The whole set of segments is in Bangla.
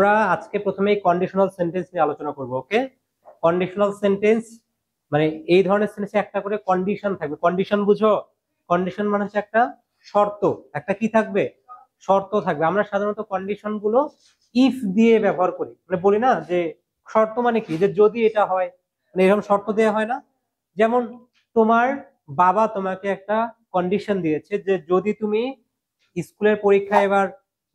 আমরা আজকে প্রথমেই কন্ডিশনাল সেন্টেন্স নিয়ে আলোচনা করব। ওকে, কন্ডিশনাল সেন্টেন্স মানে এই ধরনের সেন্টেন্সে একটা করে কন্ডিশন থাকবে। কন্ডিশন বুঝো? কন্ডিশন মানে হচ্ছে একটা শর্ত, একটা কি থাকবে, শর্ত থাকবে। আমরা সাধারণত কন্ডিশন গুলো ইফ দিয়ে ব্যবহার করি, মানে বলি না যে শর্ত মানে কি, যে যদি এটা হয়, মানে এরকম শর্ত দেওয়া হয় না। যেমন তোমার বাবা তোমাকে একটা কন্ডিশন দিয়েছে যে যদি তুমি স্কুলের পরীক্ষায় এবার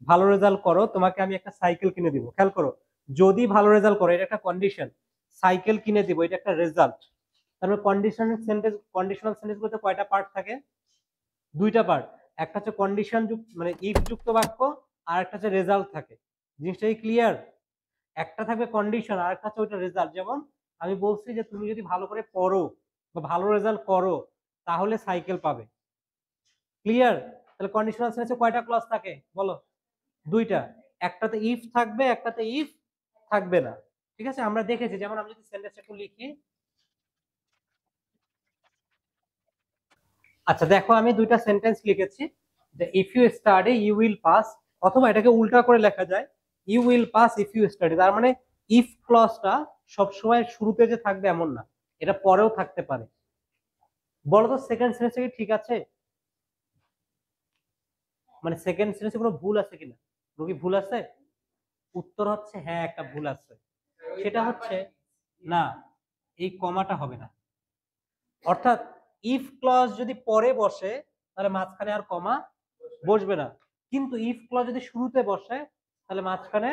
ভালো রেজাল্ট করো তোমাকে আমি একটা সাইকেল কিনে দিব। খেয়াল করো, যদি ভালো রেজাল্ট করো এটা একটা কন্ডিশন, সাইকেল কিনে দিব এটা একটা রেজাল্ট। তারপর কন্ডিশনাল সেন্টেন্স বলতে কয়টা পার্ট থাকে? দুইটা পার্ট। একটা হচ্ছে কন্ডিশন যুক্ত মানে ইফ যুক্ত বাক্য, আর একটা হচ্ছে রেজাল্ট থাকে। জিনিসটা কি ক্লিয়ার? একটা থাকবে কন্ডিশন আর একটা হচ্ছে ওইটা রেজাল্ট। যেমন আমি বলছি যে তুমি যদি ভালো করে পড়ো বা ভালো রেজাল্ট করো তাহলে সাইকেল পাবে। ক্লিয়ার? তাহলে কন্ডিশনাল সেন্টেন্সে কয়টা ক্লজ থাকে বলো? দুইটা। একটাতে ইফ থাকবে, একটাতে ইফ থাকবে না। ঠিক আছে, আমরা দেখেছি। যেমন আমি যদি সেন্টেন্সটা একটু লিখি, আচ্ছা দেখো আমি দুইটা সেন্টেন্স লিখেছি যে if you study you will pass, অথবা এটাকে উল্টা করে লেখা যায় you will pass if you study. তার মানে ইফ ক্লজটা সবসময় শুরুতে যে থাকবে এমন না, এটা পরেও থাকতে পারে। বলো তো সেকেন্ড সেন্টেন্সে কি ঠিক আছে? মানে সেকেন্ড সেন্টেন্সে কোনো ভুল আছে কিনা? কি ভুল আছে? উত্তর হচ্ছে হ্যাঁ, একটা ভুল আছে। সেটা হচ্ছে না, এই কমাটা হবে না। অর্থাৎ ইফ ক্লজ যদি পরে বসে তাহলে মাঝখানে আর কমা বসবে না, কিন্তু ইফ ক্লজ যদি শুরুতে বসে তাহলে মাঝখানে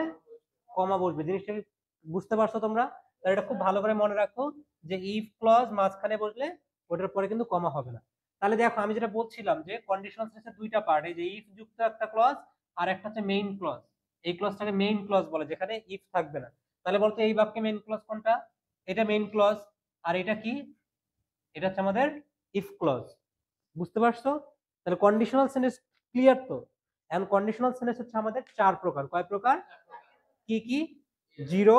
কমা বসবে। জিনিসটা কি বুঝতে পারছো তোমরা? তাহলে এটা খুব ভালো করে মনে রাখো যে ইফ ক্লজ মাঝখানে বসলে ওটার পরে কিন্তু কমা হবে না। তাহলে দেখো আমি যেটা বলছিলাম যে কন্ডিশনাল সেন্টেন্সের দুইটা পার্ট, এই যে ইফ যুক্ত একটা ক্লজ আর একটা হচ্ছে মেইন ক্লজ। এই ক্লজটাকে মেইন ক্লজ বলে যেখানে ইফ থাকবে না। তাহলে বলতো এই বাক্যে মেইন ক্লজ কোনটা? এটা মেইন ক্লজ। আর এটা কি? এটা হচ্ছে আমাদের ইফ ক্লজ। বুঝতে পারছো? তাহলে কন্ডিশনাল সেন্টেন্স ক্লিয়ার তো? এখন কন্ডিশনাল সেন্টেন্স হচ্ছে আমাদের চার প্রকার। কয় প্রকার? কি কি? Zero,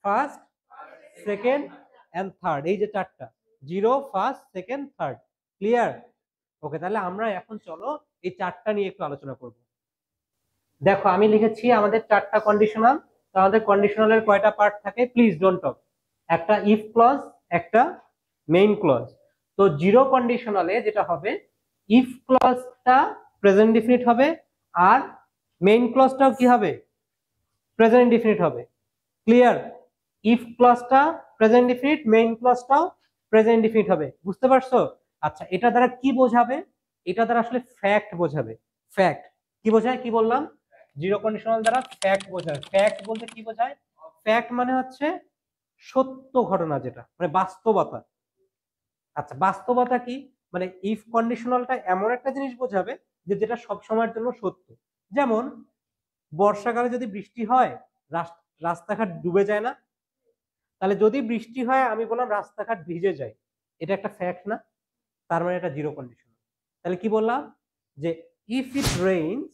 first, second and third. এই যে চারটা, zero, first, second, third. Clear? Okay, তাহলে আমরা এখন চলো এই চারটা নিয়ে একটু আলোচনা করব। দেখো আমি লিখেছি আমাদের চারটা কন্ডিশনাল। তো আমাদের কন্ডিশনালের কয়টা পার্ট থাকে? Please don't talk. একটা ইফ ক্লজ, একটা মেইন ক্লজ। তো জিরো কন্ডিশনালে যেটা হবে, ইফ ক্লজটা প্রেজেন্ট ডিফিনিট হবে আর মেইন ক্লজটাও কি হবে? প্রেজেন্ট ডিফিনিট হবে। ক্লিয়ার? ইফ ক্লজটা প্রেজেন্ট ডিফিনিট, মেইন ক্লজটাও প্রেজেন্ট ডিফিনিট হবে। বুঝতে পারছো? আচ্ছা, এটা দ্বারা কি বোঝাবে? এটা দ্বারা আসলে ফ্যাক্ট বোঝাবে। ফ্যাক্ট কি বোঝায়? কি বললাম? জিরো কন্ডিশনাল দ্বারা ফ্যাক্ট বোঝায়। ফ্যাক্ট বলতে কি বোঝায়? ফ্যাক্ট মানে হচ্ছে সত্য ঘটনা, যেটা মানে বাস্তবতা। আচ্ছা, বাস্তবতা কি? মানে ইফ কন্ডিশনালটা এমন একটা জিনিস বোঝাবে যে যেটা সব সময়ের জন্য সত্য। যেমন বর্ষাকালে যদি বৃষ্টি হয় রাস্তাঘাট ডুবে যায় না? তাহলে যদি বৃষ্টি হয় আমি বললাম রাস্তাঘাট ভিজে যায়, এটা একটা ফ্যাক্ট না? তার মানে এটা জিরো কন্ডিশন। তাহলে কি বললাম? যে if it rains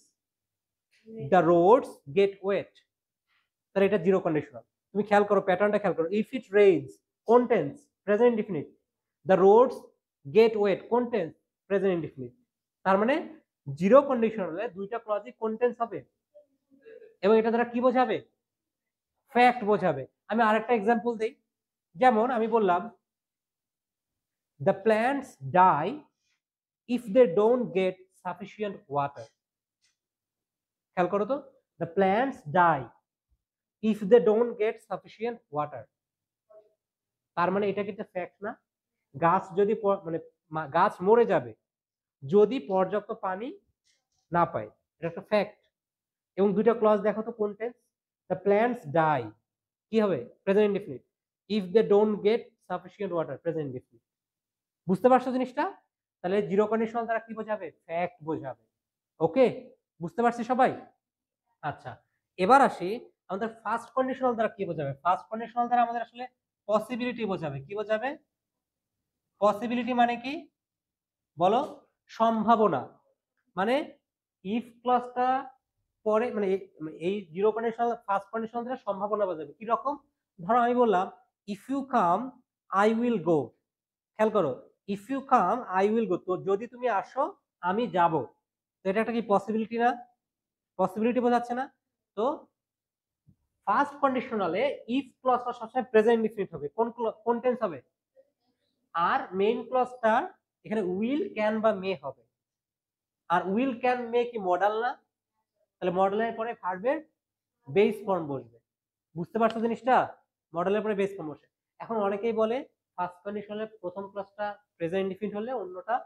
the roads get wet, তাহলে এটা জিরো কন্ডিশনাল। তুমি খেয়াল করো, প্যাটার্নটা খেয়াল করো। ইফ ইট রেইনস, কোন tense? Present indefinite. The roads get wet, কোন টেন্স? Present indefinite. তার মানে জিরো কন্ডিশনালে দুইটা ক্লজই কোন টেন্স হবে, এবং এটা দ্বারা কি বোঝাবে? ফ্যাক্ট বোঝাবে। আমি আরেকটা এক্সাম্পল দেই। যেমন আমি বললাম the plants die if they don't get sufficient water. খেয়াল করো তো, the plants die if they don't get sufficient water। তার মানে এটা কিন্তু ফ্যাক্ট না? গাছ যদি মানে গাছ মরে যাবে যদি পর্যাপ্ত পানি না পায়, এটা একটা ফ্যাক্ট। এবং দুইটা ক্লজ দেখো তো কোন টেন্স? the plants die কি হবে? Present indefinite. if they don't get sufficient water, present indefinite. বুঝতে পারছো জিনিসটা? তাহলে জিরো কন্ডিশনাল দ্বারা কি বোঝাবে? ফ্যাক্ট বোঝাবে। ওকে, বুঝতে পারছি সবাই? আচ্ছা, এবার আসি আমাদের ফার্স্ট কন্ডিশনাল দ্বারা কি বোঝাবে। ফার্স্ট কন্ডিশনাল দ্বারা আমাদের আসলে পসিবিলিটি বোঝাবে। কি বোঝাবে? পসিবিলিটি মানে কি বলো? সম্ভাবনা। মানে ইফ ক্লজটা পরে মানে এই জিরো কন্ডিশনাল ফার্স্ট কন্ডিশনাল দ্বারা সম্ভাবনা বোঝাবে। কি রকম? ধরো আমি বললাম if you come I will go. খেয়াল করো, if you come I will go, তো যদি তুমি আসো আমি যাব। তো এটা একটা কি পসিবিলিটি না? পসিবিলিটি বোঝাচ্ছে না? তো ফার্স্ট কন্ডিশনালে ইফ ক্লজটা সবসময় প্রেজেন্ট ইনডিফিনিট হবে, কোন টেন্স হবে, আর মেইন ক্লজটা এখানে উইল ক্যান বা মে হবে। আর উইল ক্যান মে কি মডাল না, তাহলে মডেলের পরে ভার্বের বেস ফর্ম বসবে। বুঝতে পারছো জিনিসটা, মডেলের পরে বেস ফর্ম বসে। এখন অনেকেই বলে ফার্স্ট কন্ডিশনালে প্রথম ক্লজটা প্রেজেন্ট ইনডিফিনিট হলে অন্যটা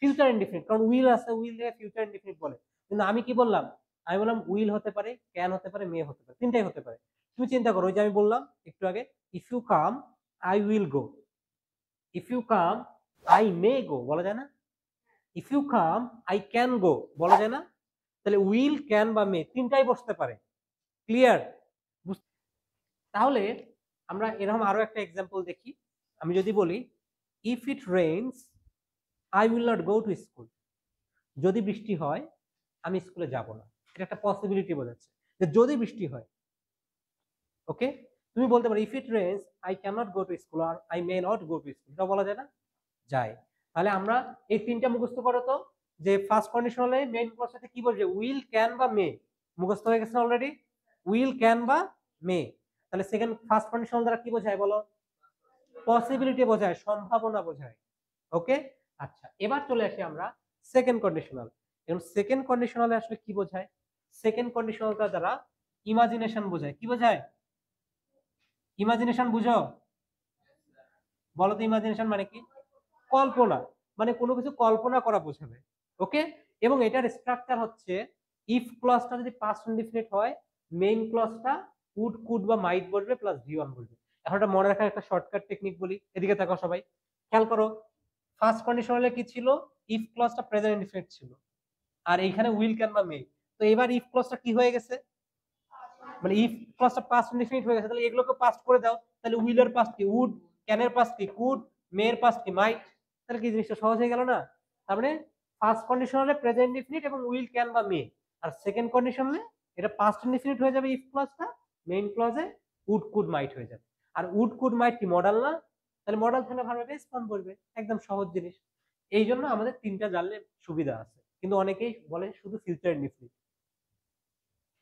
ফিউচার ইনডিফিনিট, কারণ উইল আছে, উইল দিয়ে ফিউচার ইনডিফিনিট বলে। কিন্তু আমি কি বললাম, আমি বললাম উইল হতে পারে, ক্যান হতে পারে, মে হতে পারে, তিনটাই হতে পারে। তুমি চিন্তা করো, ওই যে আমি বললাম একটু আগে, if you come I will go, if you come I may go বলা যায় না, if you come I can go বলা যায় না, তাহলে উইল ক্যান বা মে তিনটাই বসতে পারে। ক্লিয়ার? তাহলে আমরা এরকম আরো একটা এক্সাম্পল দেখি। আমি যদি বলি if it rains I will not go to school, যদি বৃষ্টি হয় আমি স্কুলে যাব না, এটা একটা পসিবিলিটি বোঝাচ্ছে যে যদি বৃষ্টি হয়। ওকে, তুমি বলতে পারো if it rains I can not go to school আর I may not go to school, এটা বলা যায় না? যায়। তাহলে আমরা এই তিনটা মুখস্থ করো তো, যে ফার্স্ট কন্ডিশনালে মেইন ক্লজের সাথে কি বলছে, উইল ক্যান বা মে, মুখস্থ হয়ে গেছে অলরেডি, উইল ক্যান বা মে। তাহলে সেকেন্ড ফার্স্ট কন্ডিশনাল দ্বারা কি বোঝায় বলো, পসিবিলিটি বোঝায়, সম্ভাবনা বোঝায়। ওকে, আচ্ছা এবার চলে আসি আমরা সেকেন্ড কন্ডিশনাল। এখন সেকেন্ড কন্ডিশনালে আসলে কি বোঝায়, সেকেন্ড কন্ডিশনালটা দ্বারা ইমাজিনেশন বোঝায়। কি বোঝায়, ইমাজিনেশন বুঝো, বলো তো ইমাজিনেশন মানে কি? কল্পনা, মানে কোনো কিছু কল্পনা করা বোঝাবে। ওকে, এবং এটার স্ট্রাকচার হচ্ছে ইফ ক্লজটা যদি পাস্ট ইনডিফিনিট হয়, মেইন ক্লজটা উড কুড বা মাইট বসবে প্লাস ভি ওয়ান বসবে। এখন এটা মনে রাখার একটা শর্টকাট টেকনিক বলি, এদিকে তাকাও সবাই, খেয়াল করো। ফার্স্ট কন্ডিশনালে কি ছিল, ইফ ক্লজটা প্রেজেন্ট ইনডিফিনিট ছিল, আর এইখানে উইল ক্যান বা মে। তো এবার ইফ ক্লজটা কি হয়ে গেছে, মানে ইফ ক্লজটা পাস্ট ইনডিফিনিট হয়ে গেছে, তাহলে এগুলোকে পাস্ট করে দাও। তাহলে উইলের পাস্ট কি উড, ক্যানের পাস্ট কি কুড, মেয়ের পাস্ট কি মাইট। তাহলে কি জিনিসটা সহজ হয়ে গেল না? তার মানে ফার্স্ট কন্ডিশনালে প্রেজেন্ট ইনডিফিনিট এবং উইল ক্যান বা মে, আর সেকেন্ড কন্ডিশনালে এটা পাস্ট ইনডিফিনিট হয়ে যাবে ইফ ক্লজটা, মেইন ক্লজে উড কুড মাইট হয়ে যাবে। আর উড কুড মাইট কি মডাল না, তাহলে মডাল থাকলে ভার্বের বেস ফর্ম বলবে, একদম সহজ জিনিস। এই জন্য আমাদের তিনটা জানলে সুবিধা আছে, কিন্তু অনেকেই বলে শুধু ফিউচার ইনডিফিনিট।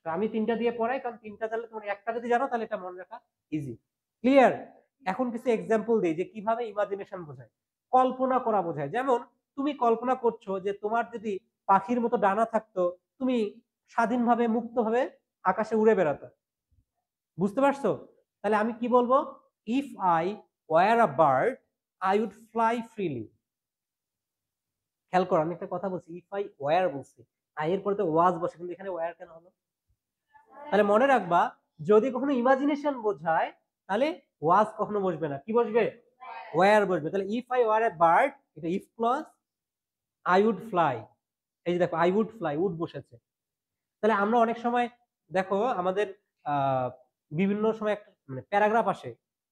আমি তিনটা দিয়ে পড়াই, কারণ তিনটা জানলে তোমার একটা যদি জানো তাহলে এটা মনে রাখা ইজি। ক্লিয়ার? এখন কিছু এক্সাম্পল দেই যে কিভাবে ইমাজিনেশন বোঝায়, কল্পনা করা বোঝায়। যেমন তুমি কল্পনা করছো যে তোমার যদি পাখির মতো ডানা থাকতো, তুমি স্বাধীনভাবে মুক্তভাবে আকাশে উড়ে বেড়াতো। বুঝতে পারছো? তাহলে আমি কি বলবো, if I were a bird I would fly freely. খেয়াল করো, আমি একটা কথা বলছি, ইফ আই ওয়্যার বলছি, আই এর পরে তো ওয়াজ বসে, কিন্তু এখানে ওয়্যার কেন হলো? তাহলে মনে রাখবা, যদি কখনো ইমাজিনেশন বোঝায় তাহলে ওয়াজ কখনো বসবে না, কি বসবে, ওয়্যার বসবে। তাহলে if I were a bird, এটা if clause, I would fly, এই যে দেখো আই উড ফ্লাই, উড বসেছে। তাহলে আমরা অনেক সময় দেখো আমাদের বিভিন্ন সময় একটা মানে প্যারাগ্রাফ আসে,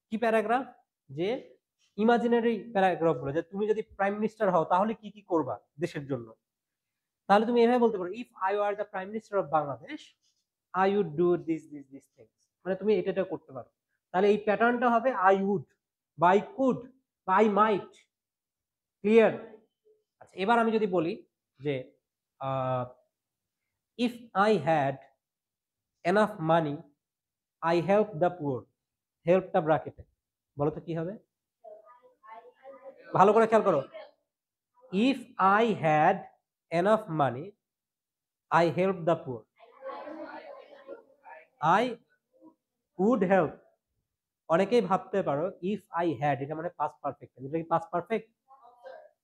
কি প্যারাগ্রাফ, যে ইমাজিনারি প্যারাগ্রাফ গুলো, যে তুমি যদি প্রাইম মিনিস্টার হও তাহলে কি কি করবা দেশের জন্য। তাহলে তুমি এভাবে বলতে পারো, if I were the prime minister of Bangladesh I would do this this this things, মানে তুমি এটা করতে পারো। তাহলে এই প্যাটার্নটা হবে আই উড বা আই কুড বা আই মাইট। ক্লিয়ার? আচ্ছা এবার আমি যদি বলি যে if I had enough money I help the poor, হেল্পটা ব্র্যাকেটে, বলো তো কি হবে? ভালো করে খেয়াল করো, if I had enough money I help the poor, I would help. অনেকেই ভাবতে পারো ইফ আই হ্যাড এটা মানে পাস্ট পারফেক্ট, এটা কি পাস্ট পারফেক্ট?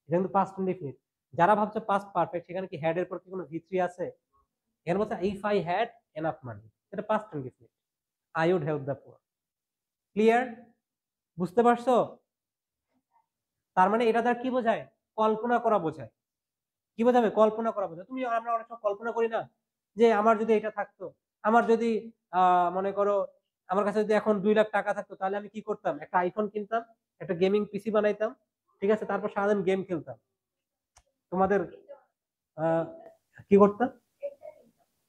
এটা কিন্তু পাস্ট ইনডিফিনিট। যারা ভাবছে পাস্ট পারফেক্ট, সেখানে কি হ্যাড এর পর কি কোনো ভি3 আছে? এর মধ্যে if I had enough money, এটা past indefinite, I would help the poor. Clear? বুঝতে পারছো? তার মানে এটা দ্বারা কি বোঝায়, কল্পনা করা বোঝায়। কি বোঝাবে, কল্পনা করা বোঝায়। তুমি আমরা অনেক সময় কল্পনা করি না, যে আমার যদি এটা থাকতো, আমার যদি মনে করো আমার কাছে যদি এখন 2 লাখ টাকা থাকতো, তাহলে আমি কি করতাম, একটা আইফোন কিনতাম, একটা গেমিং পিসি বানাইতাম, ঠিক আছে, তারপর সারাদিন গেম খেলতাম। তোমাদের কি করতাম,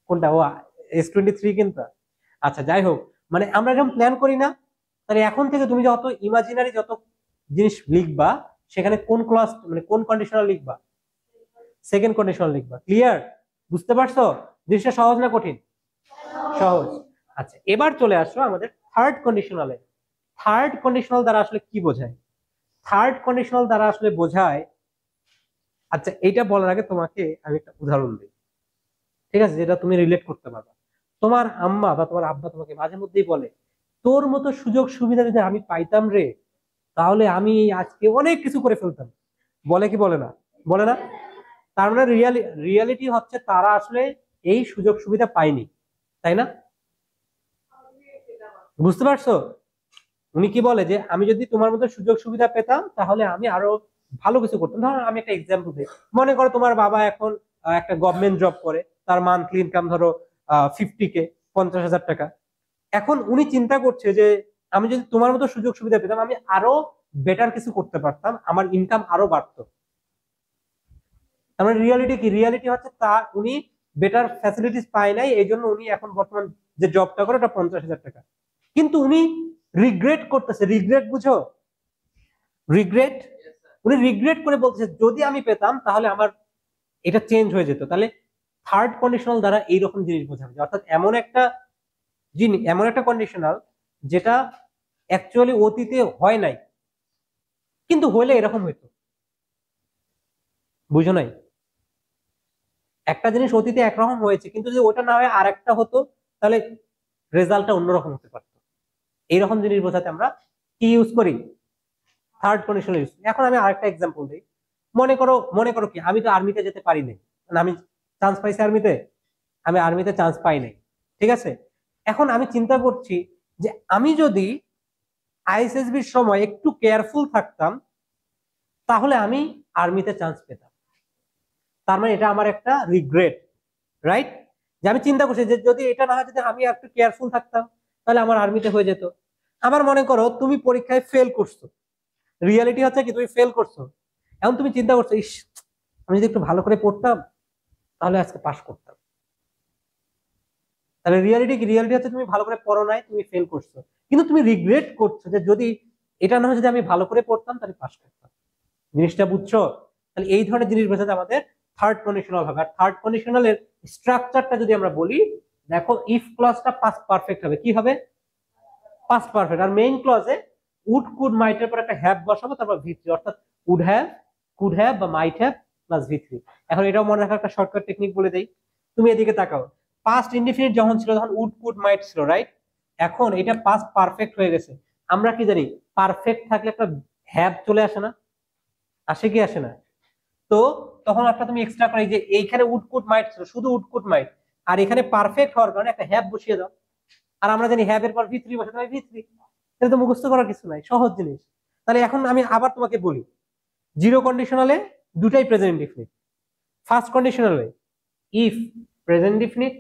কোনটা, ও S23 কিনতাম। আচ্ছা যাই হোক, মানে আমরা যখন প্ল্যান করি না, তাহলে এখন থেকে তুমি যত ইমাজিনারি যত জিনিস লিখবা, সেখানে কোন ক্লাস মানে কোন কন্ডিশনাল লিখবা, সেকেন্ড কন্ডিশনাল লিখবা। ক্লিয়ার? বুঝতে পারছো? জিনিসটা সহজ না কঠিন? সহজ। আচ্ছা, এবার চলে আসো আমাদের থার্ড কন্ডিশনালে। থার্ড কন্ডিশনাল দ্বারা আসলে কি বোঝায়? থার্ড কন্ডিশনাল দ্বারা আসলে বোঝায়, আচ্ছা এইটা বলার আগে তোমাকে আমি একটা উদাহরণ দিই, ঠিক আছে, যেটা তুমি রিলেট করতে পারবে। তোমার আম্মা বা তোমার আব্বা তোমাকে মাঝে মধ্যেই বলে, তোর মতো সুযোগ সুবিধা যদি আমি পাইতাম রে, তাহলে আমি আজকে অনেক কিছু করে ফেলতাম। বলে কি বলে না? বলে না? তার মানে রিয়ালিটি হচ্ছে তারা আসলে এই সুযোগ সুবিধা পায়নি, তাই না? বুঝতে পারছো? উনি কি বলে যে আমি যদি তোমার মতো সুযোগ সুবিধা পেতাম তাহলে আমি আরো ভালো কিছু করতাম। ধরো আমি একটা এক্সাম্পল দিই, মনে করো তোমার বাবা এখন একটা গভর্নমেন্ট জব করে, তার মান্থলি ইনকাম ধরো 50K, 50,000 টাকা। এখন উনি চিন্তা করছে যে আমি যদি তোমার মতো সুযোগ সুবিধা পেতাম আমি আরো বেটার কিছু করতে পারতাম, আমার ইনকাম আরো বাড়তো। তার মানে রিয়ালিটি কি? রিয়ালিটি হচ্ছে তা উনি বেটার ফ্যাসিলিটিস পায় নাই, এই জন্য উনি এখন বর্তমান যে জবটা করে ওটা 50,000 টাকা। কিন্তু উনি রিগ্রেট করতেছে। রিগ্রেট বুঝো? রিগ্রেট। উনি রিগ্রেট করে বলতেছে যদি আমি পেতাম তাহলে আমার এটা চেঞ্জ হয়ে যেত। তাহলে থার্ড কন্ডিশনাল দ্বারা এইরকম জিনিস বোঝানো যায়, অর্থাৎ এমন একটা কন্ডিশনাল যেটা অ্যাকচুয়ালি অতীতে হয় নাই, কিন্তু হলে এরকম হইতো। বুঝো নাই? একটা জিনিস অতীতে একরকম হয়েছে, কিন্তু যদি ওটা না হয় আর একটা হতো, তাহলে রেজাল্টটা অন্যরকম হতে পারতো। এইরকম জিনিস বোঝাতে আমরা কি ইউজ করি? Third conditional use. এখন আমি আরেকটা এক্সাম্পল দিই। মনে করো কি আমি তো আর্মিতে যেতে পারি নাই, মানে আমি চান্স পাইছি আর্মিতে, আমি আর্মিতে চান্স পাই নাই, ঠিক আছে। এখন আমি চিন্তা করছি যে আমি যদি আইএসএসবির সময় একটু কেয়ারফুল থাকতাম তাহলে আমি আর্মিতে চান্স পেতাম। তার মানে এটা আমার একটা রিগ্রেট, রাইট? যে আমি চিন্তা করছি যে যদি এটা না হয়, যদি আমি একটু কেয়ারফুল থাকতাম তাহলে আমার আর্মিতে হয়ে যেত। আবার মনে করো তুমি পরীক্ষায় ফেল করছো, রিয়ালিটি হচ্ছে কি তুমি ফেল করছো। এখন তুমি চিন্তা করছো, ইস আমি যদি একটু ভালো করে পড়তাম তাহলে আজকে পাস করতাম। তাহলে রিয়ালিটি কি? রিয়ালিটি হচ্ছে তুমি ভালো করে পড়ো নাই, তুমি ফেল করছো, কিন্তু তুমি রিগ্রেট করছো যে যদি এটা না হয়, যদি আমি ভালো করে পড়তাম তাহলে পাস করতাম। জিনিসটা বুঝছো? তাহলে এই ধরনের জিনিস বোঝাতে আমাদের থার্ড কন্ডিশনাল হবে। আর থার্ড কন্ডিশনালের স্ট্রাকচারটা যদি আমরা বলি, দেখো ইফ ক্লজটা পাস্ট পারফেক্ট হবে, কি হবে? Past perfect. আর মেইন ক্লজে উড কুড মাইটের পর একটা হ্যাভ বসাবো, তারপর ভি3, অর্থাৎ উড হ্যাভ, কুড হ্যাভ বা মাইট হ্যাভ প্লাস ভি3। এখন এটাও মনে রাখার একটা শর্টকাট টেকনিক বলে দেই। তুমি এদিকে তাকাও, পাস্ট ইনডিফিনিট যখন ছিল তখন উড কুড মাইট ছিল, রাইট? এখন এটা পাস্ট পারফেক্ট হয়ে গেছে। আমরা কি জানি পারফেক্ট থাকলে একটা হ্যাভ চলে আসে না? আসে কি আসে না? তো তখন একটা তুমি এক্সট্রা করে, যে এইখানে উড কুড মাইট ছিল, শুধু উড কুড মাইট, আর এখানে পারফেক্ট হওয়ার কারণে একটা হ্যাভ বসিয়ে দাও। আর আমরা জানি হ্যাভ এর পর ভি3 বসাতে হয় ভি3। এটা তো মুখস্থ করার কিছু নাই, সহজ জিনিস। তাহলে এখন আমি আবার তোমাকে বলি, জিরো কন্ডিশনালে দুটাই প্রেজেন্ট ইনডিফিনিট। ফার্স্ট কন্ডিশনালে if present indefinite,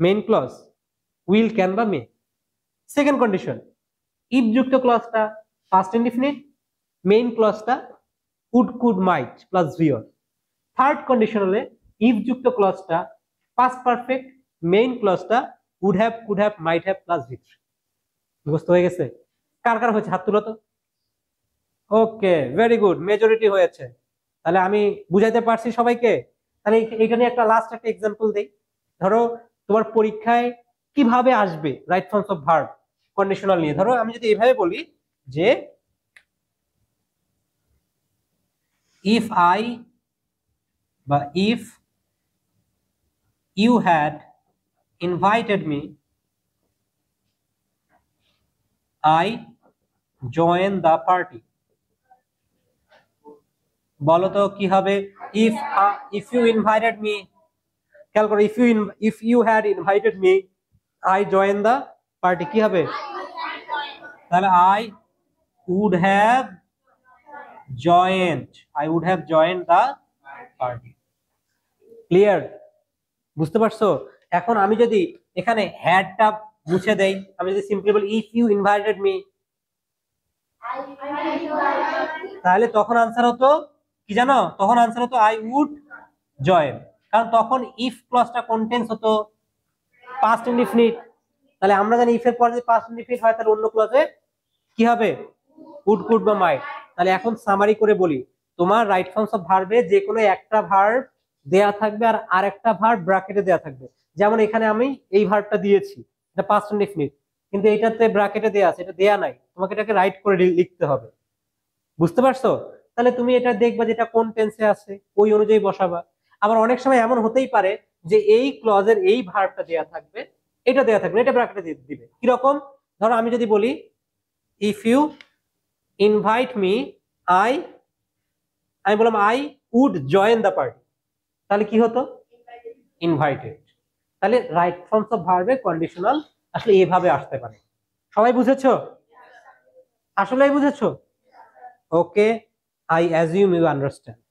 main clause will, can বা মে। সেকেন্ড কন্ডিশন ইফ যুক্ত ক্লজটা ফার্স্ট ইনডিফিনিট, মেইন ক্লজটা উড কুড মাইট প্লাস ভিওর। থার্ড কন্ডিশনালে ইফ যুক্ত ক্লজটা পাস্ট পারফেক্ট, মেইন ক্লজটা would have, could have, might have plus ভি3। মুখস্থ হয়ে গেছে? কার কার হয়েছে হাত তুলো তো। ওকে, ভেরি গুড, মেজরিটি হয়েছে। তাহলে আমি বুঝাইতে পারছি সবাইকে? তাহলে এইখানে একটা লাস্ট একটা এক্সাম্পল দেই। ধরো তোমার পরীক্ষায় কিভাবে আসবে right forms of verb conditional নিয়ে। ধরো আমি যদি এইভাবে বলি যে ইফ আই বা if you had invited me, I join the party. বলো তো কি হবে? ইফ ইউ ইনভাইটেড মি, খেয়াল করো, if you had invited me, I join the party, কি হবে? তাহলে I would have joined the party. Clear? বুঝতে পারছো? এখন আমি যদি এখানে হ্যাডটা মুছে দেই, আমি যদি সিম্পলি বলি ইফ ইউ ইনভাইটেড মি, তাহলে তখন আনসার হতো কি জানো? তখন আনসার হতো আই উড জয়েন। কারণ তখন ইফ ক্লজটা কন্টেন্স হতো পাস্ট ইনডিফিনিট। তাহলে আমরা জানি ইফ এর পরে যদি পাস্ট ইনডিফিনিট হয় তাহলে অন্য ক্লজে কি হবে? উড কুড বা মাইট। তাহলে এখন সামারি করে বলি, তোমার রাইট ফর্মস অফ ভার্বে যে কোনো একটা ভার্ব দেয়া থাকবে আর আরেকটা ভার্ব ব্র্যাকেটে দেয়া থাকবে। যেমন এখানে আমি এই ভার্বটা দিয়েছি, এটা পাস্ট ইনডিফিনিট, কিন্তু এটাতে ব্র্যাকেটে দেয়া আছে, এটা দেয়া নাই, তোমাকে এটাকে রাইট করে লিখতে হবে। বুঝতে পারছো? তাহলে তুমি এটা দেখবা যেটা কোন টেন্সে আছে, ওই অনুযায়ী বসাবা। আবার অনেক সময় এমন হতেই পারে যে এই ক্লজের এই ভার্বটা দেয়া থাকবে, এটা দেয়া থাকবে, এটা ব্র্যাকেটে দিবে। কিরকম? ধরো আমি যদি বলি if you invite me, I আমি বললাম I would join the party, তাহলে কি হতো? ইনভাইটেড। তাহলে রাইট ফর্মস অফ ভার্বে কন্ডিশনাল আসলে এভাবে আসতে পারে। সবাই বুঝেছো? আসলেই বুঝেছো? Okay, I assume you understand.